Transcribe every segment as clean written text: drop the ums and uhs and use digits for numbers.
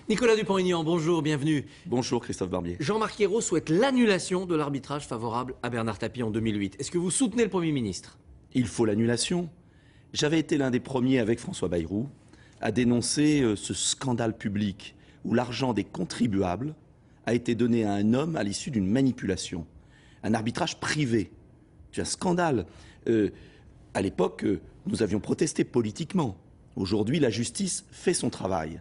Nicolas Dupont-Aignan, bonjour, bienvenue. Bonjour Christophe Barbier. Jean-Marc Ayrault souhaite l'annulation de l'arbitrage favorable à Bernard Tapie en 2008. Est-ce que vous soutenez le Premier ministre? Il faut l'annulation. J'avais été l'un des premiers avec François Bayrou à dénoncer ce scandale public où l'argent des contribuables a été donné à un homme à l'issue d'une manipulation. Un arbitrage privé. C'est un scandale. À l'époque, nous avions protesté politiquement. Aujourd'hui, la justice fait son travail.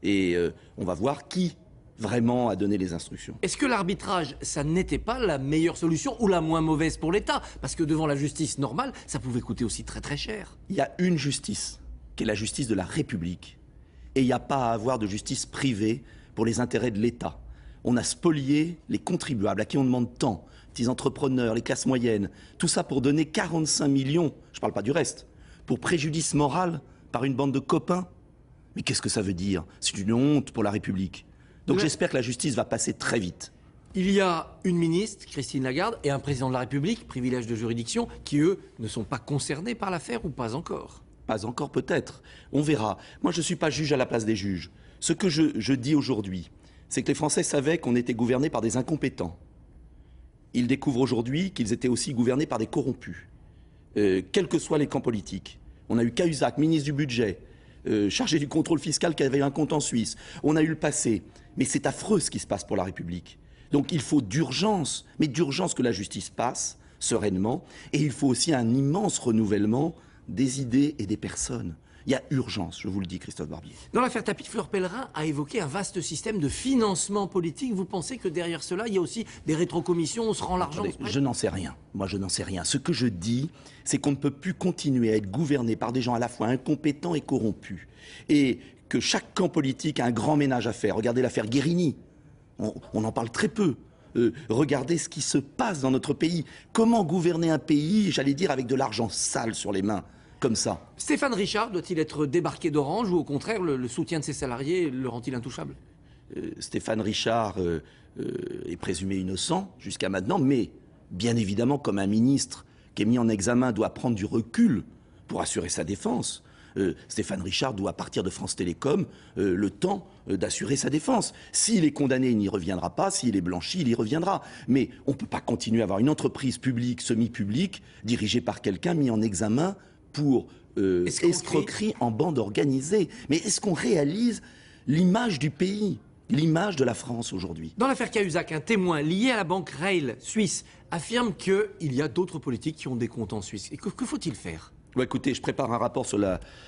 Et on va voir qui vraiment a donné les instructions. Est-ce que l'arbitrage, ça n'était pas la meilleure solution ou la moins mauvaise pour l'État? Parce que devant la justice normale, ça pouvait coûter aussi très très cher. Il y a une justice, qui est la justice de la République. Et il n'y a pas à avoir de justice privée pour les intérêts de l'État. On a spolié les contribuables à qui on demande tant, petits entrepreneurs, les classes moyennes, tout ça pour donner 45 millions, je ne parle pas du reste, pour préjudice moral par une bande de copains. Mais qu'est-ce que ça veut dire? C'est une honte pour la République. Donc j'espère que la justice va passer très vite. Il y a une ministre, Christine Lagarde, et un président de la République, privilège de juridiction, qui eux ne sont pas concernés par l'affaire ou pas encore? Pas encore peut-être. On verra. Moi je ne suis pas juge à la place des juges. Ce que je dis aujourd'hui, c'est que les Français savaient qu'on était gouvernés par des incompétents. Ils découvrent aujourd'hui qu'ils étaient aussi gouvernés par des corrompus. Quels que soient les camps politiques. On a eu Cahuzac, ministre du Budget, chargé du contrôle fiscal qui avait un compte en Suisse. On a eu le passé. Mais c'est affreux ce qui se passe pour la République. Donc il faut d'urgence, mais d'urgence que la justice passe sereinement. Et il faut aussi un immense renouvellement des idées et des personnes. Il y a urgence, je vous le dis, Christophe Barbier. Dans l'affaire Tapie, Fleur Pellerin a évoqué un vaste système de financement politique. Vous pensez que derrière cela, il y a aussi des rétrocommissions, on se rend l'argent? Je n'en sais rien. Moi, je n'en sais rien. Ce que je dis, c'est qu'on ne peut plus continuer à être gouverné par des gens à la fois incompétents et corrompus. Et que chaque camp politique a un grand ménage à faire. Regardez l'affaire Guérini. On en parle très peu. Regardez ce qui se passe dans notre pays. Comment gouverner un pays, j'allais dire, avec de l'argent sale sur les mains, comme ça? Stéphane Richard doit-il être débarqué d'Orange ou au contraire, le soutien de ses salariés le rend-il intouchable? Stéphane Richard est présumé innocent jusqu'à maintenant, mais bien évidemment, comme un ministre qui est mis en examen doit prendre du recul pour assurer sa défense, Stéphane Richard doit partir de France Télécom le temps d'assurer sa défense. S'il est condamné, il n'y reviendra pas. S'il est blanchi, il y reviendra. Mais on ne peut pas continuer à avoir une entreprise publique, semi-publique, dirigée par quelqu'un mis en examen pour escroquerie en bande organisée. Mais est-ce qu'on réalise l'image du pays, l'image de la France aujourd'hui? Dans l'affaire Cahuzac, un témoin lié à la banque Rail suisse affirme qu'il y a d'autres politiques qui ont des comptes en Suisse. Et que faut-il faire? Écoutez, je prépare un rapport sur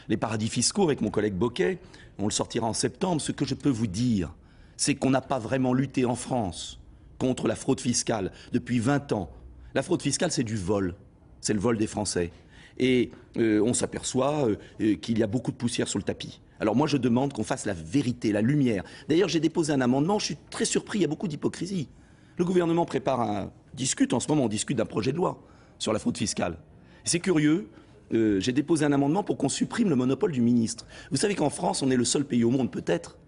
les paradis fiscaux avec mon collègue Bocquet. On le sortira en septembre. Ce que je peux vous dire, c'est qu'on n'a pas vraiment lutté en France contre la fraude fiscale depuis 20 ans. La fraude fiscale, c'est du vol. C'est le vol des Français. Et on s'aperçoit qu'il y a beaucoup de poussière sur le tapis. Alors moi, je demande qu'on fasse la vérité, la lumière. D'ailleurs, j'ai déposé un amendement. Je suis très surpris, il y a beaucoup d'hypocrisie. Le gouvernement discute en ce moment, on discute d'un projet de loi sur la fraude fiscale. C'est curieux. J'ai déposé un amendement pour qu'on supprime le monopole du ministre. Vous savez qu'en France, on est le seul pays au monde, peut-être,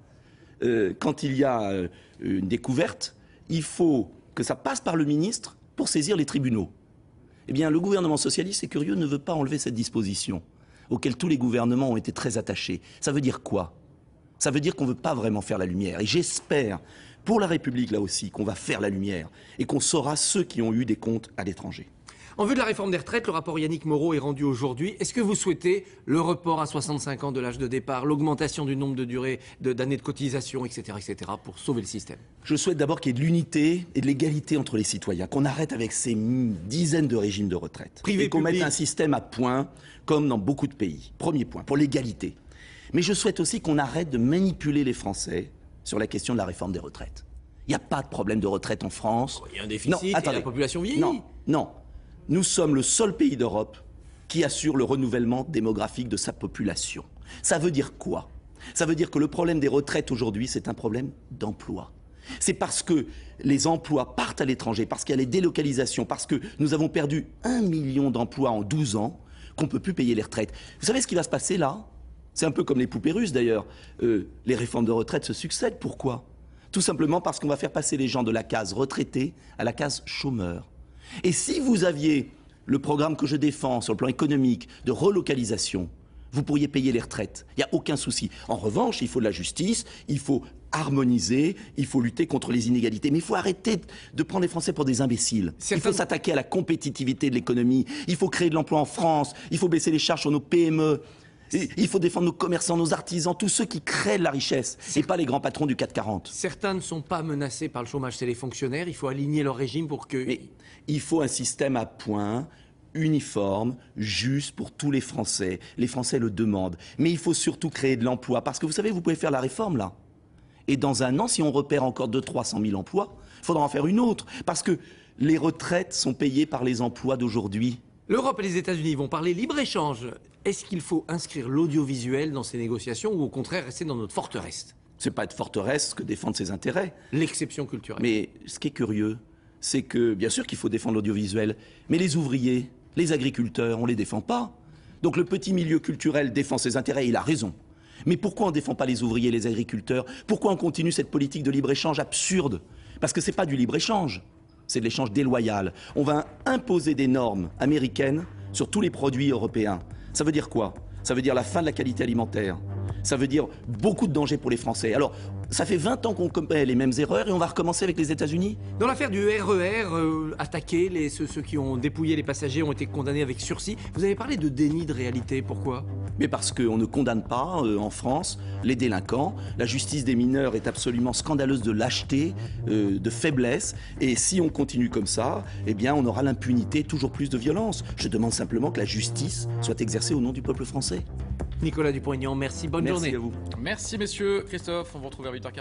quand il y a une découverte, il faut que ça passe par le ministre pour saisir les tribunaux. Eh bien, le gouvernement socialiste, c'est curieux, ne veut pas enlever cette disposition, auquel tous les gouvernements ont été très attachés. Ça veut dire quoi? Ça veut dire qu'on ne veut pas vraiment faire la lumière. Et j'espère, pour la République, là aussi, qu'on va faire la lumière et qu'on saura ceux qui ont eu des comptes à l'étranger. En vue de la réforme des retraites, le rapport Yannick Moreau est rendu aujourd'hui. Est-ce que vous souhaitez le report à 65 ans de l'âge de départ, l'augmentation du nombre d'années de cotisation, etc., pour sauver le système? Je souhaite d'abord qu'il y ait de l'unité et de l'égalité entre les citoyens, qu'on arrête avec ces dizaines de régimes de retraite. Et qu'on mette un système à point, comme dans beaucoup de pays. Premier point, pour l'égalité. Mais je souhaite aussi qu'on arrête de manipuler les Français sur la question de la réforme des retraites. Il n'y a pas de problème de retraite en France. Il y a un déficit, et la population vieillit. Non. Nous sommes le seul pays d'Europe qui assure le renouvellement démographique de sa population. Ça veut dire quoi? Ça veut dire que le problème des retraites aujourd'hui, c'est un problème d'emploi. C'est parce que les emplois partent à l'étranger, parce qu'il y a les délocalisations, parce que nous avons perdu 1 million d'emplois en 12 ans, qu'on ne peut plus payer les retraites. Vous savez ce qui va se passer là? C'est un peu comme les poupées russes d'ailleurs. Les réformes de retraite se succèdent. Pourquoi? Tout simplement parce qu'on va faire passer les gens de la case retraité à la case chômeur. Et si vous aviez le programme que je défends sur le plan économique de relocalisation, vous pourriez payer les retraites. Il n'y a aucun souci. En revanche, il faut de la justice, il faut harmoniser, il faut lutter contre les inégalités. Mais il faut arrêter de prendre les Français pour des imbéciles. Il faut s'attaquer à la compétitivité de l'économie. Il faut créer de l'emploi en France. Il faut baisser les charges sur nos PME. Il faut défendre nos commerçants, nos artisans, tous ceux qui créent de la richesse, et pas les grands patrons du 440. Certains ne sont pas menacés par le chômage, c'est les fonctionnaires. Il faut aligner leur régime pour que... Mais il faut un système à points, uniforme, juste pour tous les Français. Les Français le demandent. Mais il faut surtout créer de l'emploi. Parce que vous savez, vous pouvez faire la réforme, là. Et dans un an, si on repère encore 200 000 emplois, il faudra en faire une autre. Parce que les retraites sont payées par les emplois d'aujourd'hui. L'Europe et les États-Unis vont parler libre-échange. Est-ce qu'il faut inscrire l'audiovisuel dans ces négociations ou au contraire rester dans notre forteresse? C'est pas être forteresse que défendre ses intérêts. L'exception culturelle. Mais ce qui est curieux, c'est que, bien sûr qu'il faut défendre l'audiovisuel, mais les ouvriers, les agriculteurs, on les défend pas. Donc le petit milieu culturel défend ses intérêts, il a raison. Mais pourquoi on ne défend pas les ouvriers et les agriculteurs? Pourquoi on continue cette politique de libre-échange absurde? Parce que c'est pas du libre-échange, c'est de l'échange déloyal. On va imposer des normes américaines sur tous les produits européens. Ça veut dire quoi? Ça veut dire la fin de la qualité alimentaire. Ça veut dire beaucoup de dangers pour les Français. Alors, ça fait 20 ans qu'on commet les mêmes erreurs et on va recommencer avec les États-Unis? Dans l'affaire du RER, attaqué, ceux qui ont dépouillé les passagers ont été condamnés avec sursis. Vous avez parlé de déni de réalité, pourquoi? Mais parce qu'on ne condamne pas, en France, les délinquants. La justice des mineurs est absolument scandaleuse de lâcheté, de faiblesse. Et si on continue comme ça, eh bien, on aura l'impunité, toujours plus de violence. Je demande simplement que la justice soit exercée au nom du peuple français. Nicolas Dupont-Aignan, merci, bonne journée. Merci à vous. Merci messieurs. Christophe, on vous retrouve à 8h40.